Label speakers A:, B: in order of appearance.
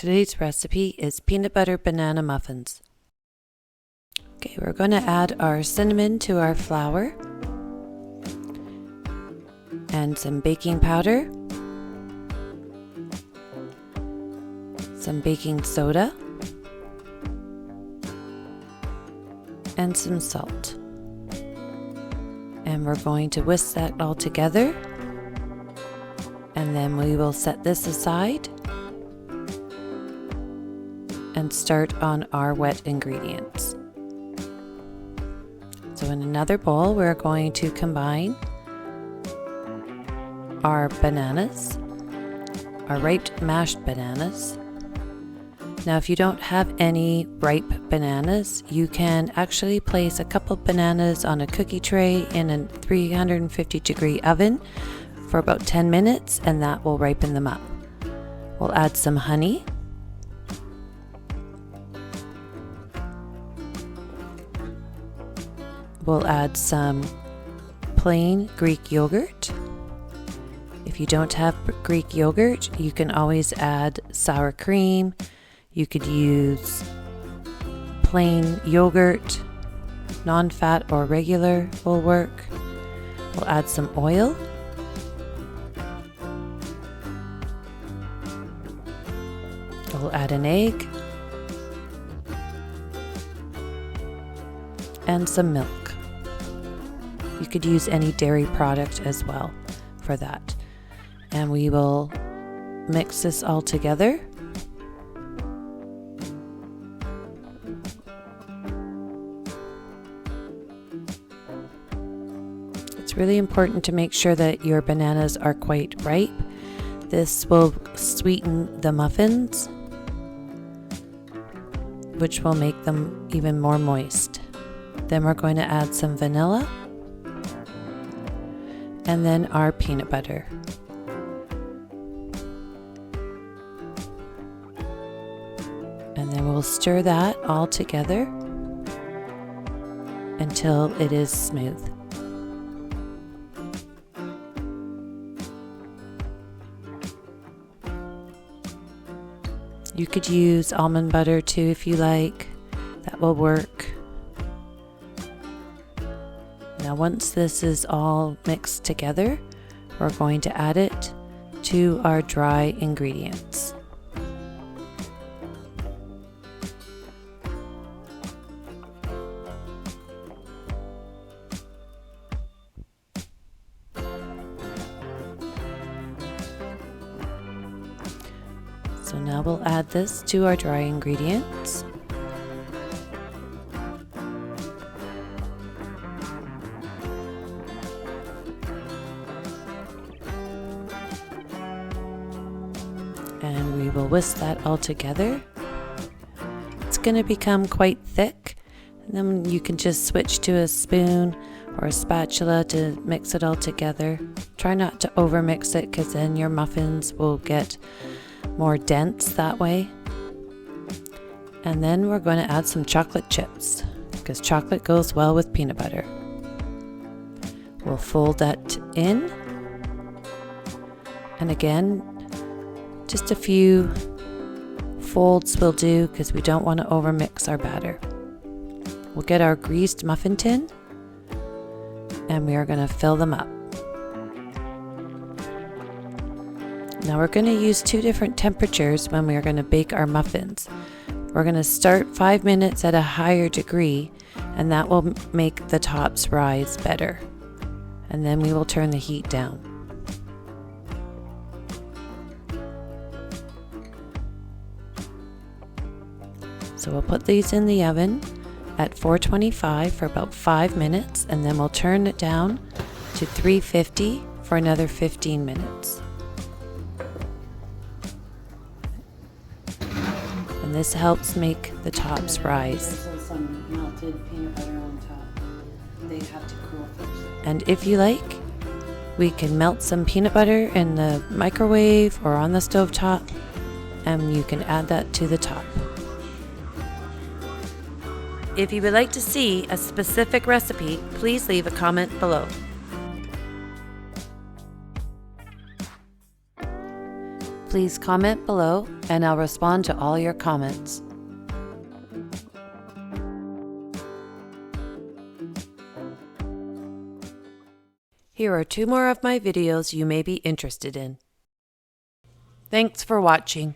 A: Today's recipe is peanut butter banana muffins. Okay, we're going to add our cinnamon to our flour and some baking powder, some baking soda, and some salt. And we're going to whisk that all together, and then we will set this aside and start on our wet ingredients. So in another bowl, we're going to combine our bananas, our ripe mashed bananas. Now, if you don't have any ripe bananas, you can actually place a couple bananas on a cookie tray in a 350-degree oven for about 10 minutes, and that will ripen them up. We'll add some honey. We'll add some plain Greek yogurt. If you don't have Greek yogurt, you can always add sour cream. You could use plain yogurt, non-fat or regular will work. We'll add some oil. We'll add an egg and some milk. You could use any dairy product as well for that. And we will mix this all together. It's really important to make sure that your bananas are quite ripe. This will sweeten the muffins, which will make them even more moist. Then we're going to add some vanilla and then our peanut butter. And then we'll stir that all together until it is smooth. You could use almond butter too if you like. That will work. Now once this is all mixed together, we're going to add it to our dry ingredients. So now we'll add this to our dry ingredients. And we will whisk that all together. It's going to become quite thick, and then you can just switch to a spoon or a spatula to mix it all together. Try not to overmix it, because then your muffins will get more dense that way. And then we're going to add some chocolate chips, because chocolate goes well with peanut butter. We'll fold that in, and again, just a few folds will do, because we don't want to overmix our batter. We'll get our greased muffin tin, and we are going to fill them up. Now we're going to use two different temperatures when we are going to bake our muffins. We're going to start 5 minutes at a higher degree, and that will make the tops rise better. And then we will turn the heat down. So we'll put these in the oven at 425 for about 5 minutes, and then we'll turn it down to 350 for another 15 minutes. And this helps make the tops rise.
B: Some melted peanut butter on top. They have to cool first.
A: And if you like, we can melt some peanut butter in the microwave or on the stove top, and you can add that to the top. If you would like to see a specific recipe, please leave a comment below. Please comment below and I'll respond to all your comments. Here are 2 more of my videos you may be interested in. Thanks for watching.